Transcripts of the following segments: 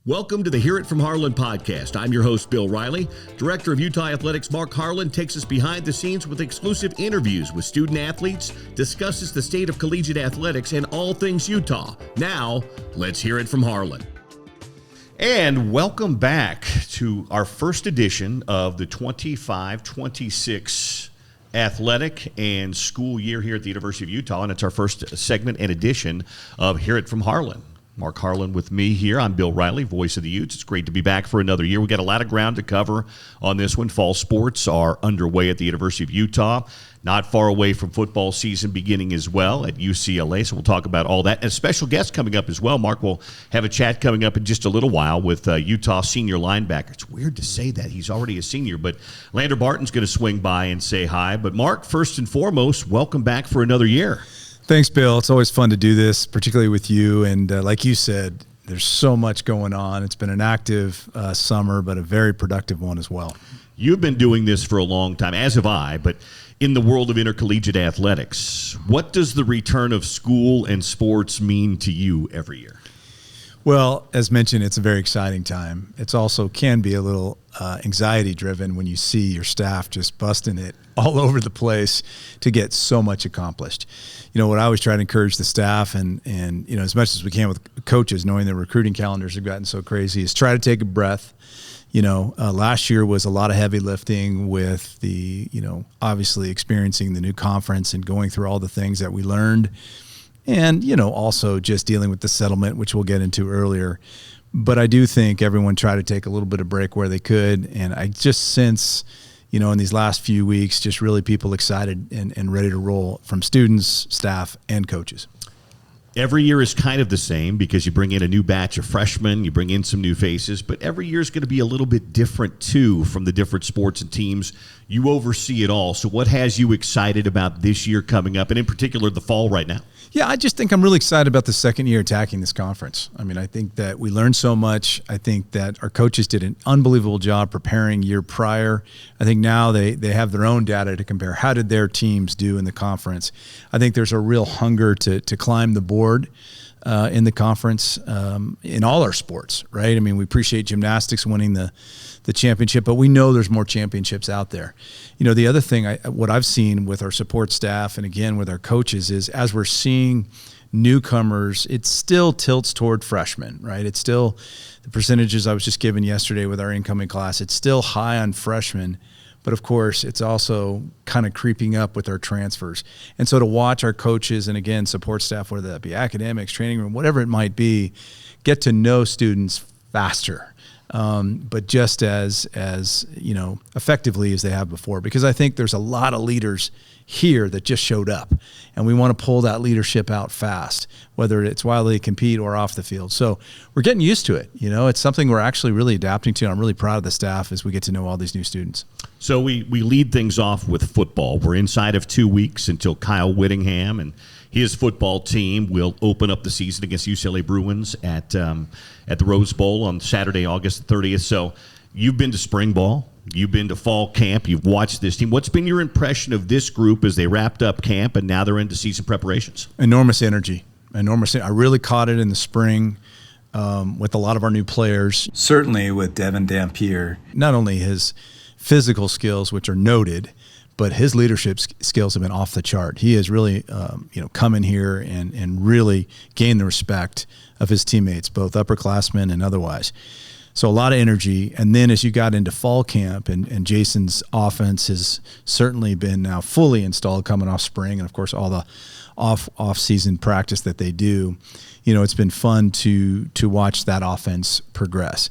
Welcome to the Hear It From Harlan podcast. I'm your host, Bill Riley. Director of Utah Athletics Mark Harlan takes us behind the scenes with exclusive interviews with student athletes, discusses the state of collegiate athletics, and all things Utah. Now, let's hear it from Harlan. And welcome back to our first edition of the 25-26 athletic and school year here at the University of Utah, and it's our first segment and edition of Hear It From Harlan. Mark Harlan with me here. I'm Bill Riley, voice of the Utes. It's great to be back for another year. We got a lot of ground to cover on this one. Fall sports are underway at the University of Utah. Not far away from football season beginning as well at UCLA, so we'll talk about all that. And a special guest coming up as well. Mark will have a chat coming up in just a little while with Utah senior linebacker. It's weird to say that. He's already a senior, but Lander Barton's going to swing by and say hi. But Mark, first and foremost, welcome back for another year. Thanks, Bill. It's always fun to do this, particularly with you. And like you said, there's so much going on. It's been an active summer, but a very productive one as well. You've been doing this for a long time, as have I, but in the world of intercollegiate athletics, what does the return of school and sports mean to you every year? Well, as mentioned, it's a very exciting time. It's also can be a little anxiety-driven when you see your staff just busting it all over the place to get so much accomplished. You know, what I always try to encourage the staff and you know, as much as we can with coaches, knowing their recruiting calendars have gotten so crazy, is try to take a breath. You know, last year was a lot of heavy lifting with the, you know, obviously experiencing the new conference and going through all the things that we learned. And, you know, also just dealing with the settlement, which we'll get into earlier. But I do think everyone tried to take a little bit of break where they could. And I just sense, you know, in these last few weeks, just really people excited and ready to roll from students, staff, and coaches. Every year is kind of the same because you bring in a new batch of freshmen, you bring in some new faces, but every year is going to be a little bit different, too, from the different sports and teams. You oversee it all. So what has you excited about this year coming up, and in particular the fall right now? Yeah, I just think I'm really excited about the second year attacking this conference. I mean, I think that we learned so much. I think that our coaches did an unbelievable job preparing year prior. I think now they have their own data to compare. How did their teams do in the conference? I think there's a real hunger to climb the board in the conference in all our sports, right? I mean, we appreciate gymnastics winning the championship, but we know there's more championships out there. You know, the other thing, what I've seen with our support staff and again with our coaches is as we're seeing newcomers, it still tilts toward freshmen, right? It's still the percentages I was just given yesterday with our incoming class. It's still high on freshmen, but of course it's also kind of creeping up with our transfers. And so to watch our coaches and again, support staff, whether that be academics, training room, whatever it might be, get to know students faster. But just as you know, effectively as they have before, because I think there's a lot of leaders here that just showed up, and we want to pull that leadership out fast, whether it's while they compete or off the field. So we're getting used to it. You know, it's something we're actually really adapting to. And I'm really proud of the staff as we get to know all these new students. So we lead things off with football. We're inside of 2 weeks until Kyle Whittingham and his football team will open up the season against UCLA Bruins at the Rose Bowl on Saturday, August 30th. So you've been to spring ball. You've been to fall camp. You've watched this team. What's been your impression of this group as they wrapped up camp and now they're into season preparations? Enormous energy. I really caught it in the spring with a lot of our new players. Certainly with Devin Dampier. Not only his physical skills, which are noted, but his leadership skills have been off the chart. He has really, come in here and really gained the respect of his teammates, both upperclassmen and otherwise. So a lot of energy. And then as you got into fall camp, and Jason's offense has certainly been now fully installed coming off spring, and of course all the off-season practice that they do, you know, it's been fun to watch that offense progress.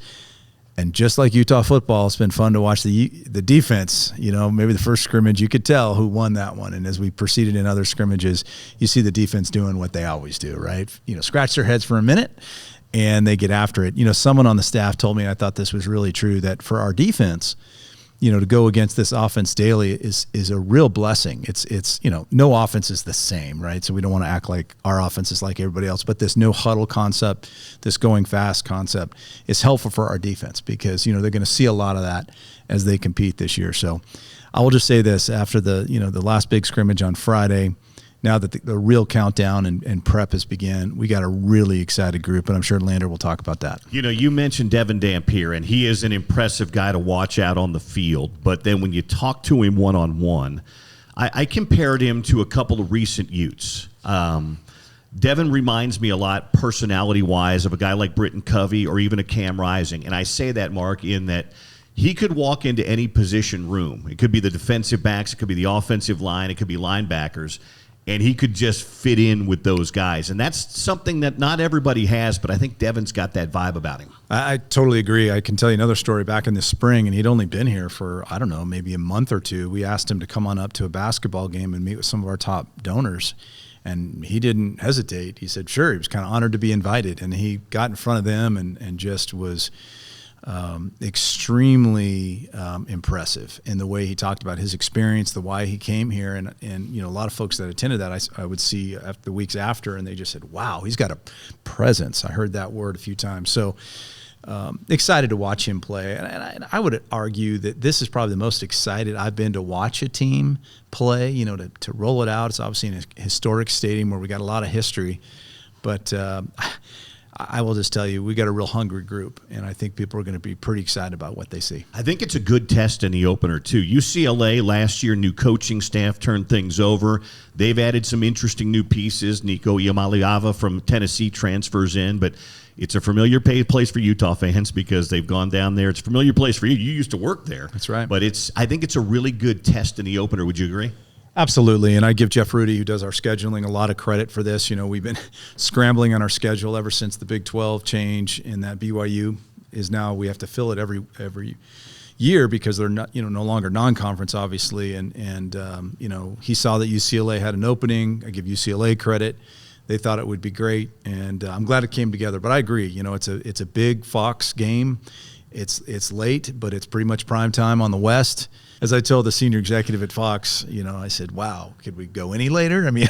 And just like Utah football, it's been fun to watch the defense. You know, maybe the first scrimmage, you could tell who won that one. And as we proceeded in other scrimmages, you see the defense doing what they always do, right? You know, scratch their heads for a minute, and they get after it. You know, someone on the staff told me, and I thought this was really true, that for our defense, you know, to go against this offense daily is a real blessing. It's you know, no offense is the same, right? So we don't want to act like our offense is like everybody else, but this no huddle concept, this going fast concept is helpful for our defense because, you know, they're going to see a lot of that as they compete this year. So I will just say this, after the last big scrimmage on Friday, now that the real countdown and prep has begun, we got a really excited group, and I'm sure Lander will talk about that. You know, you mentioned Devin Dampier, and he is an impressive guy to watch out on the field. But then when you talk to him one-on-one, I compared him to a couple of recent Utes. Devin reminds me a lot, personality-wise, of a guy like Britton Covey or even a Cam Rising. And I say that, Mark, in that he could walk into any position room. It could be the defensive backs, it could be the offensive line, it could be linebackers, and he could just fit in with those guys. And that's something that not everybody has, but I think Devin's got that vibe about him. I totally agree. I can tell you another story back in the spring, and he'd only been here for, I don't know, maybe a month or two. We asked him to come on up to a basketball game and meet with some of our top donors. And he didn't hesitate. He said, sure. He was kind of honored to be invited. And he got in front of them and just was extremely impressive in the way he talked about his experience, the why he came here. And you know, a lot of folks that attended that I would see after the weeks after, and they just said, wow, he's got a presence. I heard that word a few times. So excited to watch him play. And I would argue that this is probably the most excited I've been to watch a team play, you know, to roll it out. It's obviously in a historic stadium where we got a lot of history. But I will just tell you, we got a real hungry group, and I think people are going to be pretty excited about what they see. I think it's a good test in the opener, too. UCLA last year, new coaching staff turned things over. They've added some interesting new pieces. Nico Iamaleava from Tennessee transfers in, but it's a familiar place for Utah fans because they've gone down there. It's a familiar place for you. You used to work there. That's right. But I think it's a really good test in the opener. Would you agree? Absolutely, and I give Jeff Rudy, who does our scheduling, a lot of credit for this. You know, we've been scrambling on our schedule ever since the Big 12 change, and that BYU is now we have to fill it every year because they're not, you know, no longer non-conference, obviously. And you know, he saw that UCLA had an opening. I give UCLA credit. They thought it would be great, and I'm glad it came together. But I agree. You know, it's a big Fox game. It's late, but it's pretty much prime time on the West. As I told the senior executive at Fox, you know, I said, wow, could we go any later? I mean,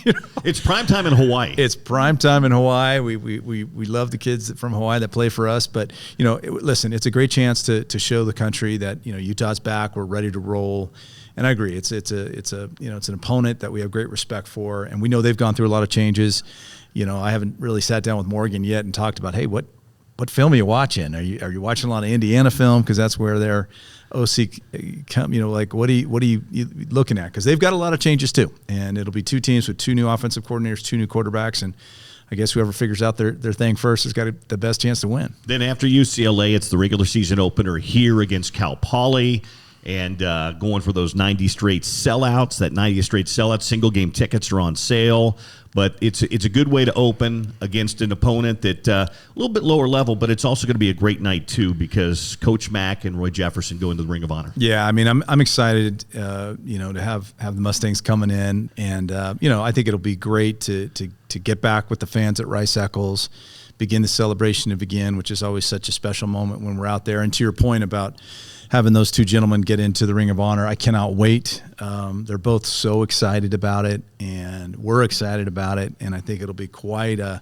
you know, it's prime time in Hawaii. It's prime time in Hawaii. We love the kids from Hawaii that play for us. But, you know, listen, it's a great chance to show the country that, you know, Utah's back. We're ready to roll. And I agree. It's an opponent that we have great respect for. And we know they've gone through a lot of changes. You know, I haven't really sat down with Morgan yet and talked about, hey, what film are you watching? Are you watching a lot of Indiana film? Because that's where their OC come, you know, like what are you looking at? Because they've got a lot of changes too, and it'll be two teams with two new offensive coordinators, two new quarterbacks, and I guess whoever figures out their thing first has got the best chance to win. Then after UCLA, it's the regular season opener here against Cal Poly. And going for those 90 straight sellouts. That 90 straight sellouts, single game tickets are on sale. But it's a good way to open against an opponent that a little bit lower level, but it's also going to be a great night too because Coach Mack and Roy Jefferson go into the Ring of Honor. Yeah, I mean, I'm excited, you know, to have the Mustangs coming in, and you know, I think it'll be great to get back with the fans at Rice Eccles, begin the celebration to begin, which is always such a special moment when we're out there. And to your point about having those two gentlemen get into the Ring of Honor, I cannot wait. They're both so excited about it, and we're excited about it. And I think it'll be quite a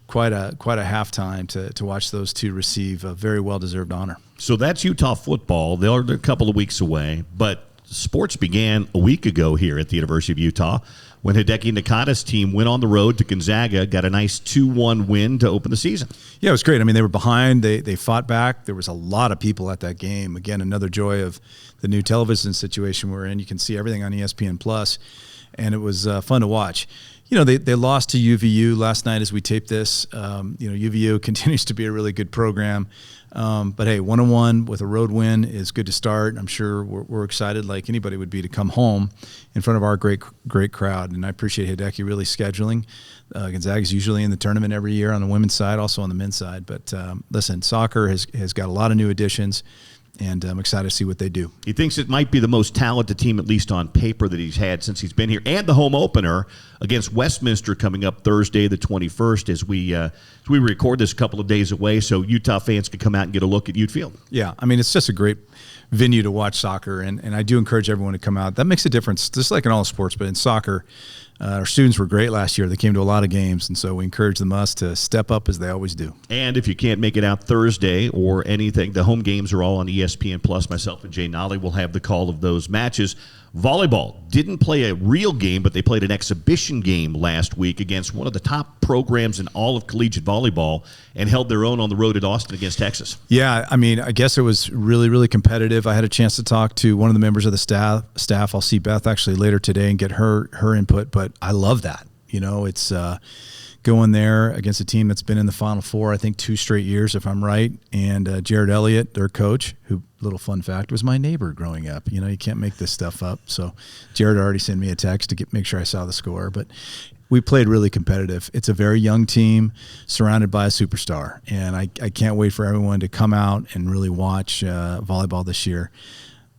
halftime to watch those two receive a very well-deserved honor. So that's Utah football. They're a couple of weeks away, but sports began a week ago here at the University of Utah when Hideki Nakata's team went on the road to Gonzaga, got a nice 2-1 win to open the season. Yeah, it was great. I mean, they were behind. They fought back. There was a lot of people at that game. Again, another joy of the new television situation we're in. You can see everything on ESPN+, and it was fun to watch. You know, they lost to UVU last night as we taped this. You know, UVU continues to be a really good program. But hey, 1-1 with a road win is good to start. I'm sure we're excited, like anybody would be, to come home in front of our great crowd. And I appreciate Hideki really scheduling. Gonzaga's usually in the tournament every year on the women's side, also on the men's side. But listen, soccer has got a lot of new additions, and I'm excited to see what they do. He thinks it might be the most talented team, at least on paper, that he's had since he's been here. And the home opener against Westminster coming up Thursday the 21st as we record this a couple of days away, so Utah fans can come out and get a look at Ute Field. Yeah, I mean, it's just a great venue to watch soccer, and I do encourage everyone to come out. That makes a difference, just like in all sports, but in soccer, our students were great last year. They came to a lot of games, and so we encourage them to step up as they always do. And if you can't make it out Thursday or anything, the home games are all on ESPN+. Myself and Jay Nolly will have the call of those matches. Volleyball didn't play a real game, but they played an exhibition game last week against one of the top programs in all of collegiate volleyball and held their own on the road at Austin against Texas. Yeah, I mean, I guess it was really, really competitive. I had a chance to talk to one of the members of the staff. I'll see Beth actually later today and get her input, but I love that. You know, it's going there against a team that's been in the Final Four, I think 2 straight years, if I'm right. And Jared Elliott, their coach, who, little fun fact, was my neighbor growing up. You know, you can't make this stuff up. So Jared already sent me a text to make sure I saw the score. But we played really competitive. It's a very young team surrounded by a superstar. And I can't wait for everyone to come out and really watch volleyball this year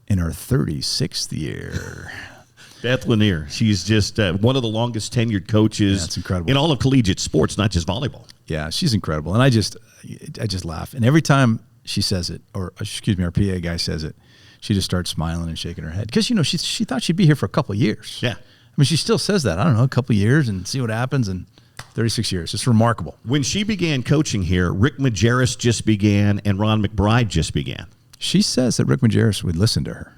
in our 36th year. Beth Lanier, she's just one of the longest tenured coaches That's incredible. in all of collegiate sports, not just volleyball. Yeah, she's incredible. And I just laugh. And every time she says it, or excuse me, our PA guy says it, she just starts smiling and shaking her head. Because, you know, she thought she'd be here for a couple of years. Yeah. I mean, she still says that. I don't know, a couple of years and see what happens. And 36 years. It's remarkable. When she began coaching here, Rick Majerus just began and Ron McBride just began. She says that Rick Majerus would listen to her.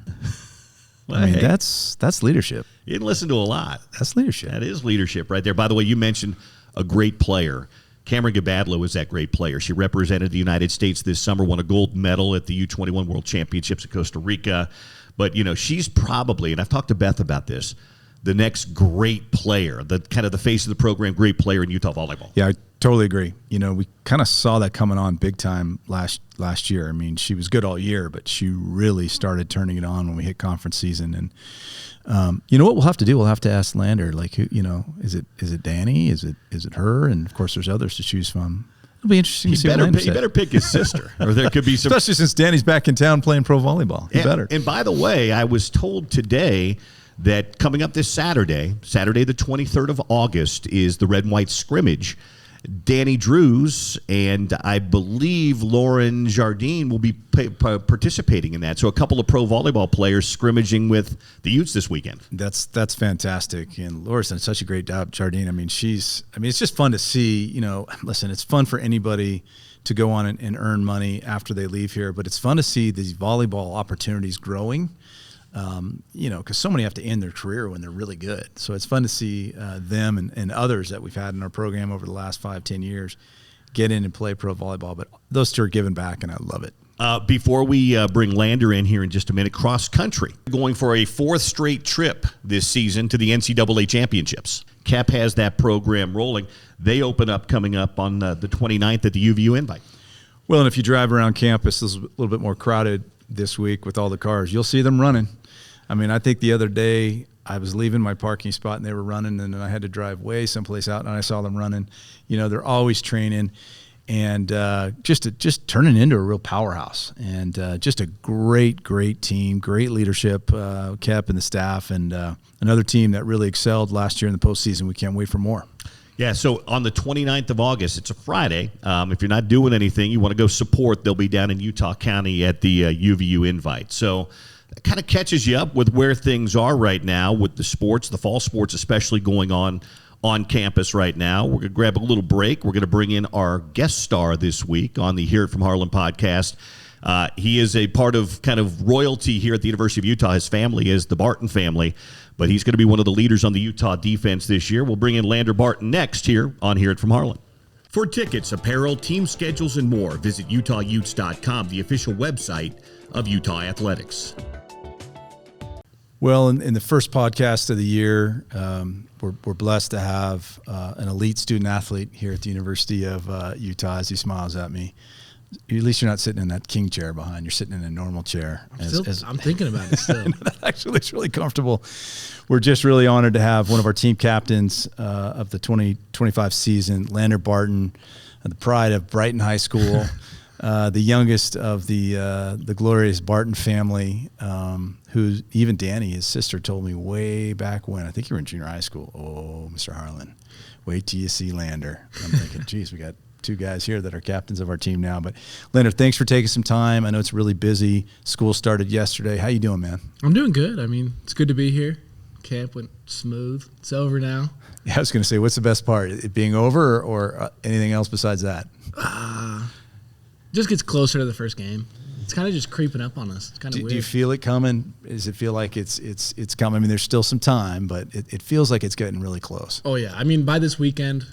Well, I mean, hey, that's leadership. you didn't listen to a lot. That's leadership. That is leadership right there. By the way, you mentioned a great player. Cameron Gabadlo is that great player. She represented the United States this summer, won a gold medal at the U21 World Championships in Costa Rica. But, you know, she's probably, and I've talked to Beth about this, the next great player, the kind of the face of the program, great player in Utah volleyball. Yeah, I totally agree. You know, we kind of saw that coming on big time last year. I mean, she was good all year, but she really started turning it on when we hit conference season. And you know what we'll have to do? We'll have to ask Lander, like, who, you know, is it Danny? Is it her? And of course, there's others to choose from. It'll be interesting to see what Lander says. He better pick his sister, or there could be some. Especially since Danny's back in town playing pro volleyball. He better. And by the way, I was told today that coming up this Saturday the 23rd of August, is the Red and White scrimmage. Danny Drews and I believe Lauren Jardine will be participating in that. So a couple of pro volleyball players scrimmaging with the Utes this weekend. That's fantastic. And Laura's done such a great job, Jardine. I mean, it's just fun to see, you know, listen, it's fun for anybody to go on and earn money after they leave here, but it's fun to see these volleyball opportunities growing. You know, because so many have to end their career when they're really good. So it's fun to see them and others that we've had in our program over the last 5-10 years get in and play pro volleyball. But those two are giving back, and I love it. Before we bring Lander in here in just a minute, cross country, going for a 4th straight trip this season to the NCAA championships. Cap has that program rolling. They open up coming up on the 29th at the UVU Invite. Well, and if you drive around campus, it's a little bit more crowded this week with all the cars. You'll see them running. I mean, I think the other day I was leaving my parking spot and they were running, and then I had to drive way someplace out and I saw them running. You know, they're always training and just turning into a real powerhouse, and just a great team, great leadership, Kep and the staff, and another team that really excelled last year in the postseason. We can't wait for more. Yeah, so on the 29th of August, it's a Friday. If you're not doing anything, you want to go support, they'll be down in Utah County at the UVU Invite. So that kind of catches you up with where things are right now with the sports, the fall sports especially going on campus right now. We're going to grab a little break. We're going to bring in our guest star this week on the Hear It From Harlan podcast. He is a part of kind of royalty here at the University of Utah. His family is the Barton family, but he's going to be one of the leaders on the Utah defense this year. We'll bring in Lander Barton next here on Hear It From Harlan. For tickets, apparel, team schedules, and more, visit UtahUtes.com, the official website of Utah Athletics. Well, in the first podcast of the year, we're blessed to have an elite student athlete here at the University of Utah. As he smiles at me, at least you're not sitting in that king chair behind. You're sitting in a normal chair. I'm thinking about it still. That actually looks really comfortable. We're just really honored to have one of our team captains of the 2025 season, Lander Barton, the pride of Brighton High School. The youngest of the glorious Barton family, who even Danny, his sister, told me way back when, I think you were in junior high school, oh, Mr. Harlan, wait till you see Lander. I'm thinking, geez, we got two guys here that are captains of our team now. But Lander, thanks for taking some time. I know it's really busy. School started yesterday. How you doing, man? I'm doing good. I mean, it's good to be here. Camp went smooth. It's over now. Yeah, I was going to say, what's the best part? It being over or anything else besides that? Just gets closer to the first game. It's kind of just creeping up on us. It's kind of weird. Do you feel it coming? Does it feel like it's coming? I mean, there's still some time, but it feels like it's getting really close. Oh yeah, I mean, by this weekend,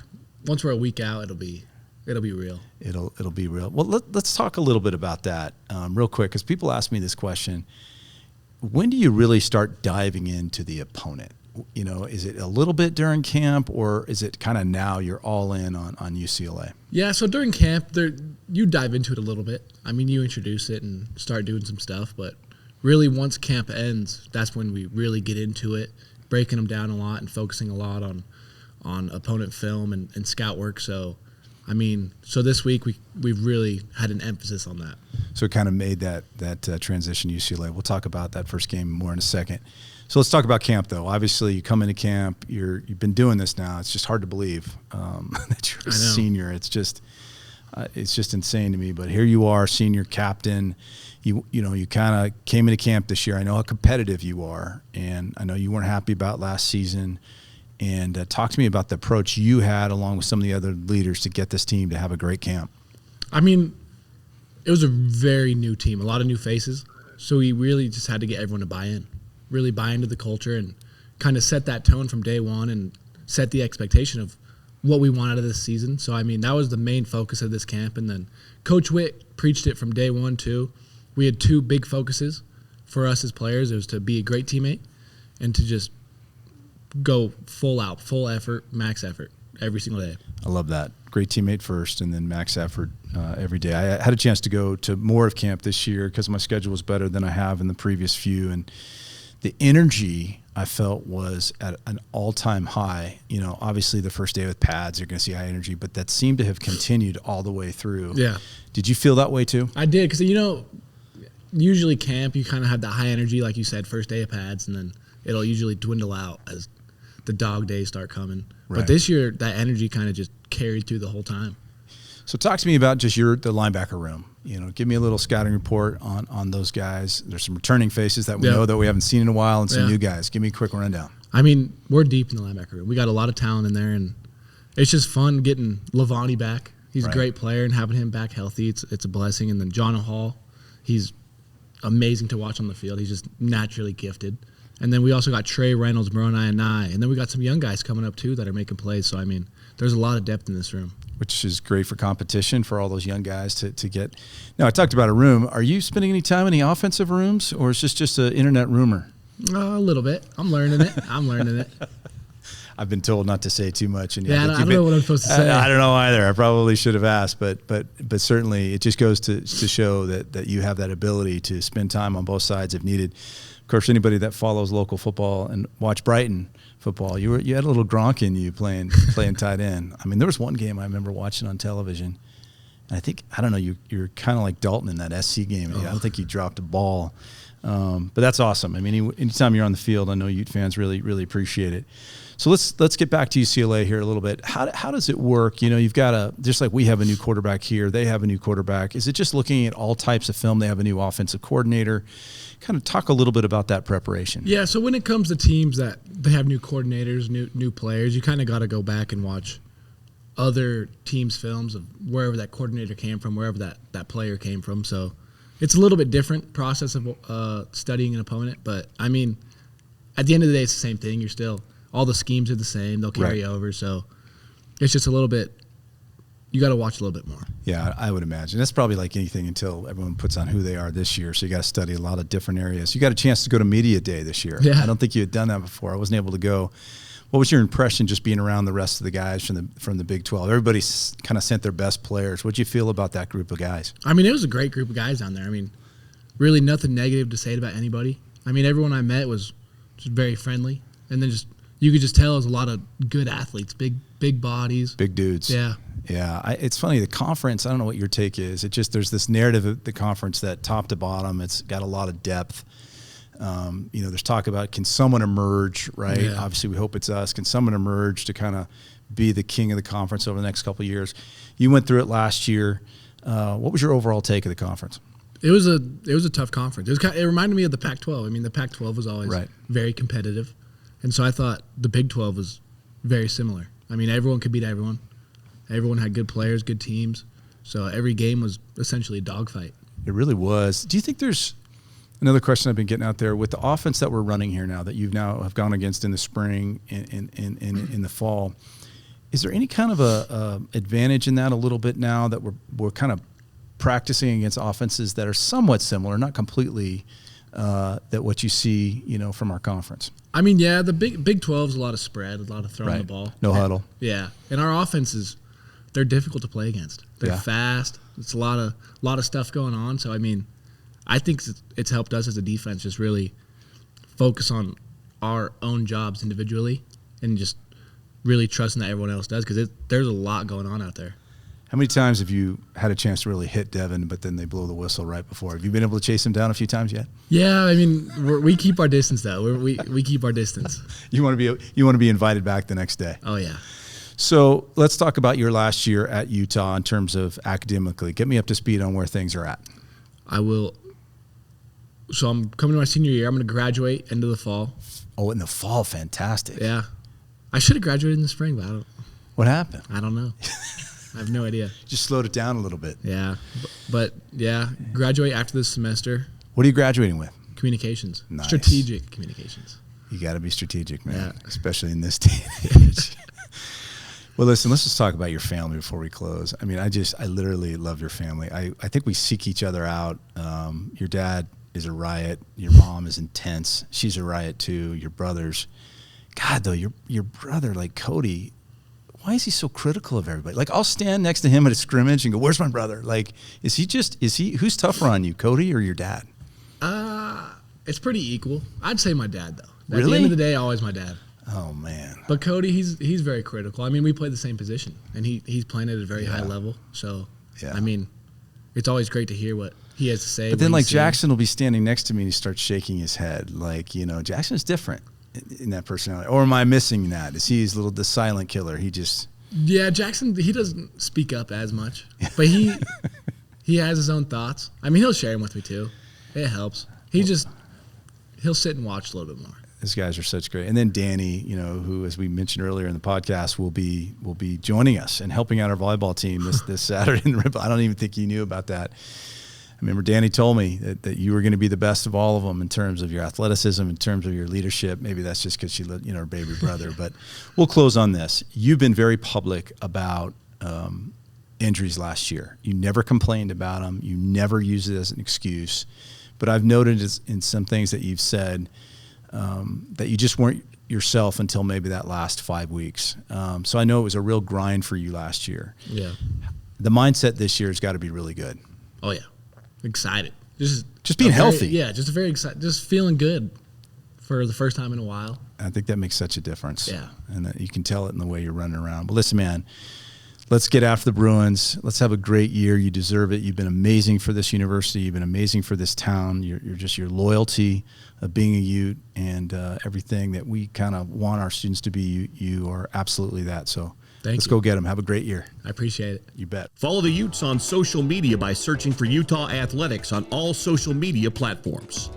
once we're a week out, it'll be real. It'll be real. Well, let's talk a little bit about that real quick, because people ask me this question: when do you really start diving into the opponent? You know, is it a little bit during camp, or is it kind of now you're all in on UCLA? Yeah, so during camp, you dive into it a little bit. I mean, you introduce it and start doing some stuff, but really once camp ends, that's when we really get into it, breaking them down a lot and focusing a lot on opponent film and scout work. So, I mean, so this week we've really had an emphasis on that. So it kind of made that transition to UCLA. We'll talk about that first game more in a second. So let's talk about camp, though. Obviously, you come into camp. You've been doing this now. It's just hard to believe that you're a senior. It's just insane to me. But here you are, senior captain. You kind of came into camp this year. I know how competitive you are, and I know you weren't happy about last season. And talk to me about the approach you had, along with some of the other leaders, to get this team to have a great camp. I mean, it was a very new team, a lot of new faces. So we really just had to get everyone to buy in. Really buy into the culture and kind of set that tone from day one and set the expectation of what we want out of this season. So, I mean, that was the main focus of this camp. And then Coach Witt preached it from day one, too. We had two big focuses for us as players. It was to be a great teammate and to just go full out, full effort, max effort every single day. I love that. Great teammate first and then max effort every day. I had a chance to go to more of camp this year because my schedule was better than I have in the previous few. And the energy I felt was at an all-time high. You know, obviously the first day with pads, you're going to see high energy, but that seemed to have continued all the way through. Yeah. Did you feel that way too? I did, because, usually camp, you kind of have that high energy, like you said, first day of pads, and then it'll usually dwindle out as the dog days start coming. Right. But this year, that energy kind of just carried through the whole time. So talk to me about just the linebacker room. Give me a little scouting report on those guys. There's some returning faces that we know that we haven't seen in a while and some new guys. Give me a quick rundown. I mean, we're deep in the linebacker room. We got a lot of talent in there, and it's just fun getting Lavani back. He's a great player, and having him back healthy, it's a blessing. And then John Hall, he's amazing to watch on the field. He's just naturally gifted. And then we also got Trey Reynolds, Moroni, and then we got some young guys coming up, too, that are making plays. So, I mean, there's a lot of depth in this room. Which is great for competition for all those young guys to get. Now, I talked about a room. Are you spending any time in the offensive rooms, or is this just an internet rumor? A little bit. I'm learning it. I've been told not to say too much. And I don't know what I'm supposed to say. I don't know either. I probably should have asked, but certainly it just goes to show that you have that ability to spend time on both sides if needed. Of course, anybody that follows local football and watch Brighton football, you had a little Gronk in you playing tight end. I mean, there was one game I remember watching on television. And I don't know, you're kind of like Dalton in that SC game. I don't think he dropped a ball. But that's awesome. I mean, anytime you're on the field, I know Ute fans really, really appreciate it. So let's get back to UCLA here a little bit. How does it work? You've got just like we have a new quarterback here, they have a new quarterback. Is it just looking at all types of film? They have a new offensive coordinator. Kind of talk a little bit about that preparation. Yeah, so when it comes to teams that they have new coordinators, new players, you kind of got to go back and watch other teams' films of wherever that coordinator came from, wherever that player came from. So it's a little bit different process of studying an opponent. But, I mean, at the end of the day, it's the same thing. All the schemes are the same. They'll carry over. So it's just a little bit, you got to watch a little bit more. Yeah, I would imagine. That's probably like anything until everyone puts on who they are this year. So you got to study a lot of different areas. You got a chance to go to Media Day this year. Yeah. I don't think you had done that before. I wasn't able to go. What was your impression just being around the rest of the guys from the Big 12? Everybody kind of sent their best players. What did you feel about that group of guys? I mean, it was a great group of guys down there. I mean, really nothing negative to say about anybody. I mean, everyone I met was just very friendly. And then you could just tell it was a lot of good athletes, big bodies. Big dudes. Yeah. Yeah, it's funny. The conference, I don't know what your take is. There's this narrative of the conference that top to bottom, it's got a lot of depth. There's talk about, can someone emerge, right? Yeah. Obviously, we hope it's us. Can someone emerge to kind of be the king of the conference over the next couple of years? You went through it last year. What was your overall take of the conference? It was a tough conference. It reminded me of the Pac-12. I mean, the Pac-12 was always very competitive. And so I thought the Big 12 was very similar. I mean, everyone could beat everyone. Everyone had good players, good teams. So every game was essentially a dogfight. It really was. Do you think there's another question I've been getting out there with the offense that we're running here now that you've now have gone against in the spring and in the fall? Is there any kind of a advantage in that a little bit now that we're kind of practicing against offenses that are somewhat similar, not completely that what you see, from our conference? I mean, yeah, the Big 12 is a lot of spread, a lot of throwing the ball. No huddle. Yeah, and our offenses, they're difficult to play against. They're fast. It's a lot of stuff going on. So I mean, I think it's helped us as a defense just really focus on our own jobs individually and just really trusting that everyone else does because there's a lot going on out there. How many times have you had a chance to really hit Devin, but then they blow the whistle right before? Have you been able to chase him down a few times yet? Yeah, I mean, we keep our distance though. We keep our distance. You want to be invited back the next day. Oh yeah. So let's talk about your last year at Utah in terms of academically. Get me up to speed on where things are at. I will. So I'm coming to my senior year. I'm going to graduate end of the fall. Oh, in the fall, fantastic. Yeah, I should have graduated in the spring, but I don't. What happened? I don't know. I have no idea. Just slowed it down a little bit. Yeah, but yeah, graduate after this semester. What are you graduating with? Communications. Nice. Strategic communications. You got to be strategic, man, Yeah. especially in this day and age. Well, listen, let's just talk about your family before we close. I mean, I literally love your family. I think we seek each other out. Your dad is a riot. Your mom is intense. She's a riot too. Your brothers. God, though, your brother, like Cody, why is he so critical of everybody? Like, I'll stand next to him at a scrimmage and go, "Where's my brother?" Like, who's tougher on you, Cody or your dad? It's pretty equal. I'd say my dad though. At Really? the end of the day, always my dad. Oh man. But Cody, he's very critical. I mean, we play the same position, and he's playing at a very high level. So, Yeah. I mean, it's always great to hear what he has to say. But then, what like, he's seeing. Jackson will be standing next to me and he starts shaking his head. Like, Jackson's different in that personality. Or am I missing that? Is he the silent killer? He just. Yeah, Jackson, he doesn't speak up as much, but he has his own thoughts. I mean, he'll share them with me too. It helps. He'll sit and watch a little bit more. These guys are such great. And then Danny, who, as we mentioned earlier in the podcast, will be joining us and helping out our volleyball team this Saturday in Ripple. I don't even think you knew about that. I remember Danny told me that you were going to be the best of all of them in terms of your athleticism, in terms of your leadership. Maybe that's just because she loved, her baby brother. But we'll close on this. You've been very public about injuries last year. You never complained about them. You never used it as an excuse. But I've noted in some things that you've said that you just weren't yourself until maybe that last 5 weeks. So I know it was a real grind for you last year. Yeah. The mindset this year has got to be really good. Oh yeah. Excited. Just being healthy. Yeah, just very excited. Just feeling good for the first time in a while. I think that makes such a difference. Yeah. And that you can tell it in the way you're running around. But listen, man, let's get after the Bruins. Let's have a great year. You deserve it. You've been amazing for this university. You've been amazing for this town. You're just your loyalty of being a Ute and everything that we kind of want our students to be. You are absolutely that. So let's go get them. Have a great year. I appreciate it. You bet. Follow the Utes on social media by searching for Utah Athletics on all social media platforms.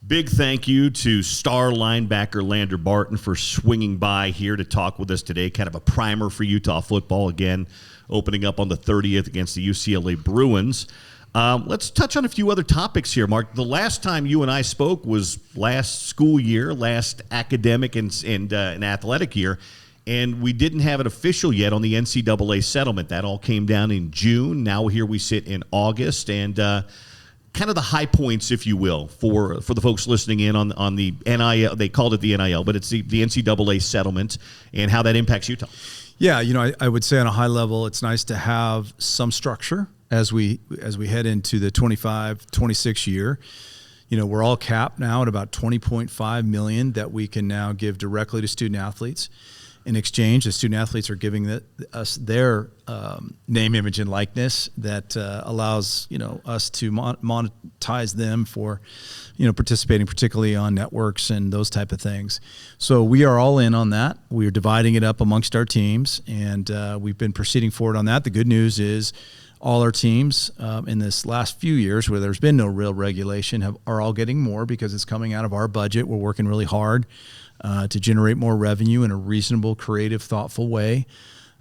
Big thank you to star linebacker Lander Barton for swinging by here to talk with us today. Kind of a primer for Utah football, again, opening up on the 30th against the UCLA Bruins. Let's touch on a few other topics here, Mark. The last time you and I spoke was last school year, last academic and athletic year, and we didn't have it official yet on the NCAA settlement. That all came down in June. Now here we sit in August, and kind of the high points, if you will, for the folks listening in on the NIL. They called it the NIL, but it's the NCAA settlement and how that impacts Utah. Yeah, I would say on a high level, it's nice to have some structure as we head into the 25-26 year. We're all capped now at about $20.5 million that we can now give directly to student athletes. In exchange, the student athletes are giving us their name, image, and likeness that allows us to monetize them for participating particularly on networks and those type of things. So we are all in on that. We are dividing it up amongst our teams, and we've been proceeding forward on that. The good news is all our teams in this last few years where there's been no real regulation are all getting more because it's coming out of our budget. We're working really hard to generate more revenue in a reasonable, creative, thoughtful way.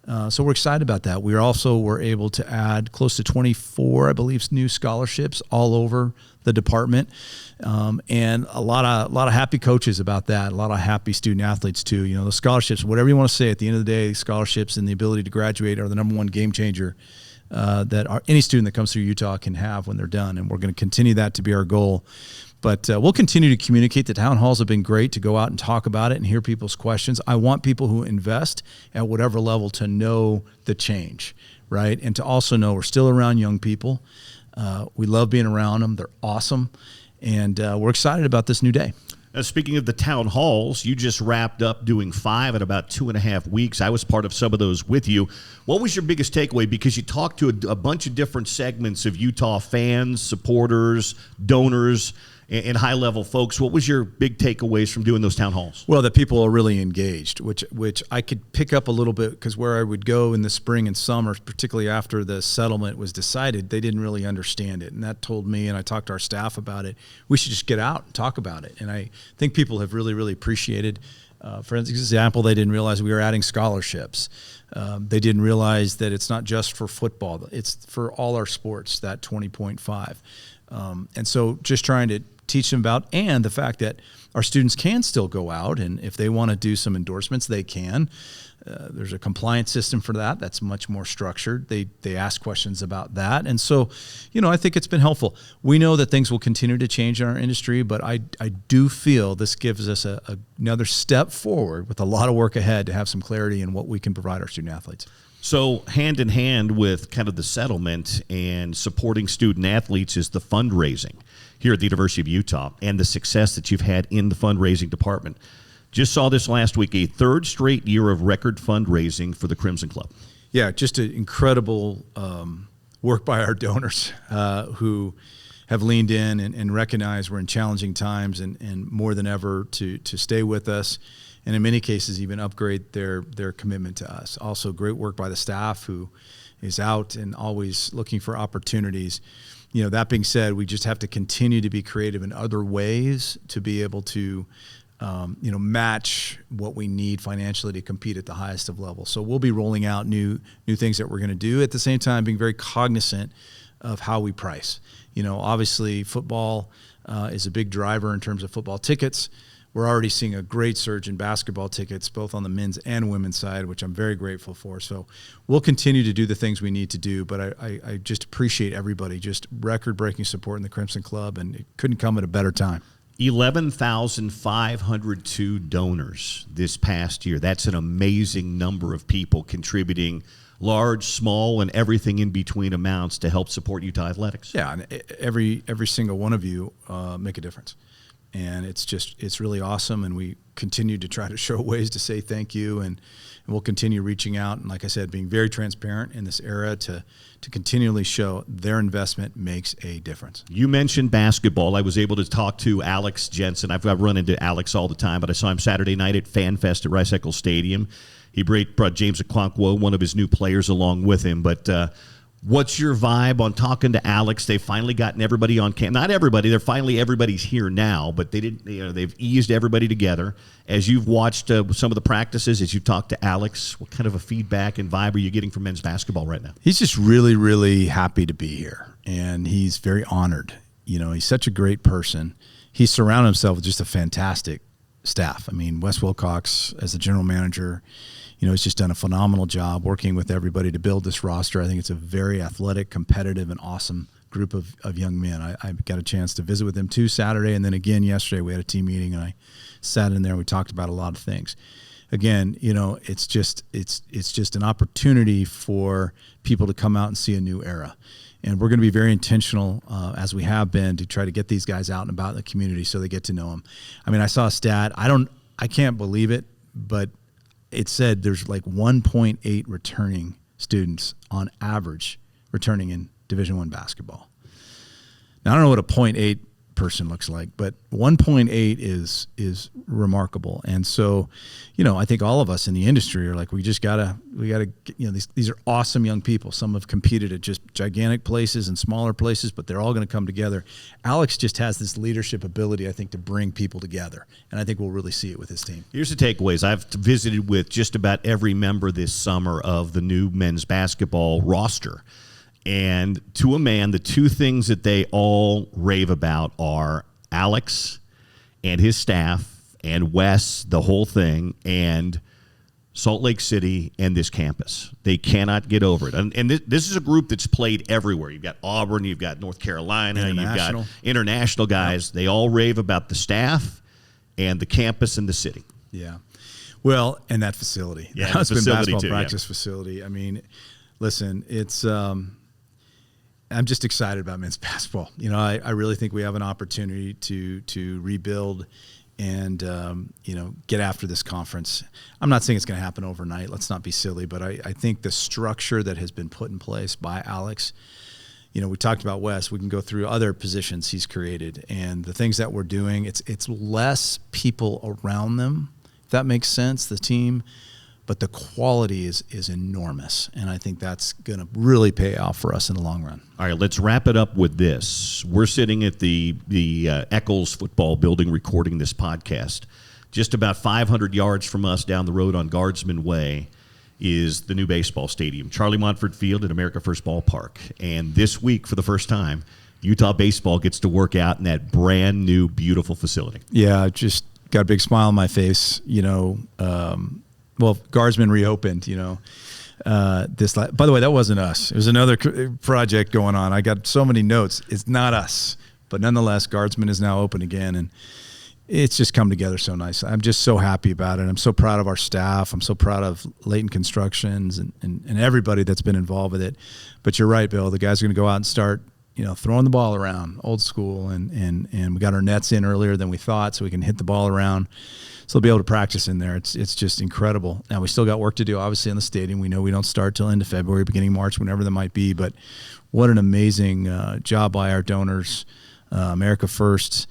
So we're excited about that. We also were able to add close to 24, I believe, new scholarships all over the department, and a lot of happy coaches about that. A lot of happy student athletes too. You know, the scholarships, whatever you want to say, at the end of the day, scholarships and the ability to graduate are the number one game changer that any student that comes through Utah can have when they're done, and we're going to continue that to be our goal. But we'll continue to communicate. The town halls have been great to go out and talk about it and hear people's questions. I want people who invest at whatever level to know the change, right? And to also know we're still around young people. We love being around them. They're awesome. And we're excited about this new day. Speaking of the town halls, you just wrapped up doing 5 in about 2.5 weeks. I was part of some of those with you. What was your biggest takeaway? Because you talked to a bunch of different segments of Utah fans, supporters, donors, and high-level folks. What was your big takeaways from doing those town halls? Well, that people are really engaged, which I could pick up a little bit, because where I would go in the spring and summer, particularly after the settlement was decided, they didn't really understand it. And that told me, and I talked to our staff about it, we should just get out and talk about it. And I think people have really, really appreciated. For example, they didn't realize we were adding scholarships. They didn't realize that it's not just for football. It's for all our sports, that 20.5. And so just trying to teach them about, and the fact that our students can still go out, and if they want to do some endorsements, they can. There's a compliance system for that that's much more structured. They ask questions about that. And so, I think it's been helpful. We know that things will continue to change in our industry, but I do feel this gives us another step forward with a lot of work ahead to have some clarity in what we can provide our student athletes. So hand in hand with kind of the settlement and supporting student athletes is the fundraising here at the University of Utah and the success that you've had in the fundraising department. Just saw this last week, a 3rd straight year of record fundraising for the Crimson Club. Yeah, just an incredible work by our donors who have leaned in and recognized we're in challenging times and more than ever to stay with us, and in many cases even upgrade their commitment to us. Also, great work by the staff who is out and always looking for opportunities. That being said, we just have to continue to be creative in other ways to be able to match what we need financially to compete at the highest of levels. So we'll be rolling out new things that we're going to do, at the same time being very cognizant of how we price. Obviously football is a big driver in terms of football tickets. We're already seeing a great surge in basketball tickets, both on the men's and women's side, which I'm very grateful for. So we'll continue to do the things we need to do, but I just appreciate everybody, just record-breaking support in the Crimson Club, and it couldn't come at a better time. 11,502 donors this past year. That's an amazing number of people contributing large, small, and everything in between amounts to help support Utah athletics. Yeah, and every single one of you make a difference. And it's really awesome, and we continue to try to show ways to say thank you, and we'll continue reaching out, and like I said, being very transparent in this era to continually show their investment makes a difference. You mentioned basketball. I was able to talk to Alex Jensen. I've run into Alex all the time, but I saw him Saturday night at Fan Fest at Rice-Eccles Stadium. He brought James Okonkwo, one of his new players, along with him, but what's your vibe on talking to Alex? They've finally gotten everybody on camp. Not everybody. Everybody's here now, but they've eased everybody together. As you've watched some of the practices, as you've talked to Alex, what kind of a feedback and vibe are you getting from men's basketball right now? He's just really, really happy to be here, and he's very honored. He's such a great person. He's surrounded himself with just a fantastic staff. I mean, Wes Wilcox as the general manager, he's just done a phenomenal job working with everybody to build this roster. I think it's a very athletic, competitive, and awesome group of young men. I got a chance to visit with them too Saturday, and then again yesterday we had a team meeting, and I sat in there and we talked about a lot of things. Again, it's just an opportunity for people to come out and see a new era. And we're going to be very intentional, as we have been, to try to get these guys out and about in the community so they get to know them. I mean, I saw a stat. I can't believe it, but it said there's like 1.8 returning students on average returning in Division I basketball. Now, I don't know what a 0.8 person looks like, but 1.8 is remarkable. And so, I think all of us in the industry are like, we gotta, these are awesome young people. Some have competed at just gigantic places and smaller places, but they're all going to come together. Alex just has this leadership ability, I think, to bring people together. And I think we'll really see it with his team. Here's the takeaways. I've visited with just about every member this summer of the new men's basketball roster. And to a man, the two things that they all rave about are Alex and his staff and Wes, the whole thing, and Salt Lake City and this campus. They cannot get over it. And this is a group that's played everywhere. You've got Auburn, you've got North Carolina, you've got international guys. Yep. They all rave about the staff and the campus and the city. Yeah. Well, and that facility. Yeah, the Husband basketball too, practice facility. I mean, listen, it's I'm just excited about men's basketball. I really think we have an opportunity to rebuild and get after this conference. I'm not saying it's going to happen overnight. Let's not be silly, but I think the structure that has been put in place by Alex, we talked about Wes. We can go through other positions he's created and the things that we're doing. It's less people around them, if that makes sense, the team. But the quality is enormous, and I think that's going to really pay off for us in the long run. All right, let's wrap it up with this. We're sitting at the Eccles football building recording this podcast. Just about 500 yards from us down the road on Guardsman Way is the new baseball stadium, Charlie Montford Field at America First Ballpark. And this week, for the first time, Utah baseball gets to work out in that brand new, beautiful facility. Yeah, I just got a big smile on my face, Well, Guardsman reopened, by the way, that wasn't us. It was another project going on. I got so many notes. It's not us. But nonetheless, Guardsman is now open again, and it's just come together so nice. I'm just so happy about it. I'm so proud of our staff. I'm so proud of Leighton Constructions and everybody that's been involved with it. But you're right, Bill. The guys are going to go out and start, throwing the ball around, old school, and we got our nets in earlier than we thought, so we can hit the ball around. So they'll be able to practice in there. It's just incredible. Now, we still got work to do, obviously, in the stadium. We know we don't start till end of February, beginning March, whenever that might be. But what an amazing job by our donors, America First,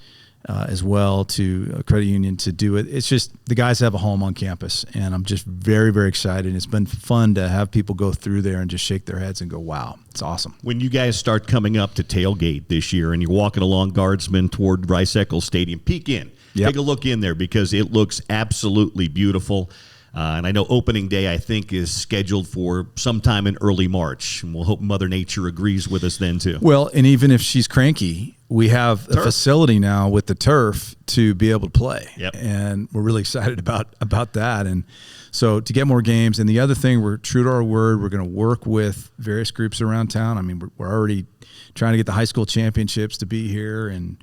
as well, to Credit Union to do it. It's just the guys have a home on campus, and I'm just very, very excited. It's been fun to have people go through there and just shake their heads and go, wow, it's awesome. When you guys start coming up to tailgate this year and you're walking along Guardsman toward Rice-Eccles Stadium, peek in. Yep. Take a look in there because it looks absolutely beautiful. And I know opening day, I think, is scheduled for sometime in early March. And we'll hope Mother Nature agrees with us then, too. Well, and even if she's cranky, we have a facility now with the turf to be able to play. Yep. And we're really excited about that. And so to get more games. And the other thing, we're true to our word. We're going to work with various groups around town. I mean, we're already trying to get the high school championships to be here. And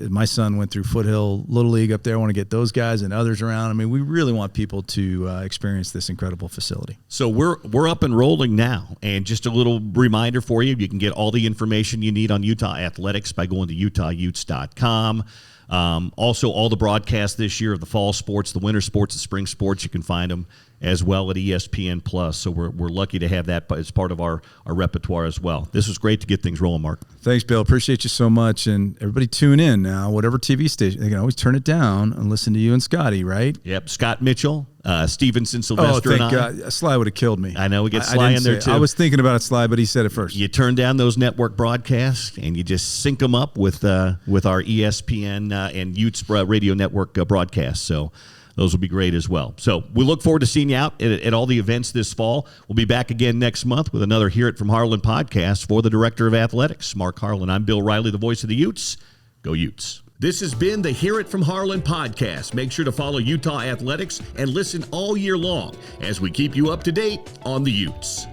my son went through Foothill Little League up there. I want to get those guys and others around. I mean, we really want people to experience this incredible facility. So we're up and rolling now. And just a little reminder for you, you can get all the information you need on Utah Athletics by going to utahutes.com. Also, all the broadcasts this year of the fall sports, the winter sports, the spring sports, you can find them as well at ESPN Plus. So we're lucky to have that as part of our repertoire as well. This was great to get things rolling, Mark. Thanks, Bill. Appreciate you so much. And everybody tune in now. Whatever TV station, they can always turn it down and listen to you and Scotty, right? Yep. Scott Mitchell, Stevenson, Sylvester, and I. Oh, thank God. Sly would have killed me. I know. We get Sly in there, too. I was thinking about it, Sly, but he said it first. You turn down those network broadcasts, and you just sync them up with our ESPN and Utes Radio Network broadcasts. So those will be great as well. So we look forward to seeing you out at all the events this fall. We'll be back again next month with another Hear It From Harlan podcast for the Director of Athletics, Mark Harlan. I'm Bill Riley, the voice of the Utes. Go Utes. This has been the Hear It From Harlan podcast. Make sure to follow Utah Athletics and listen all year long as we keep you up to date on the Utes.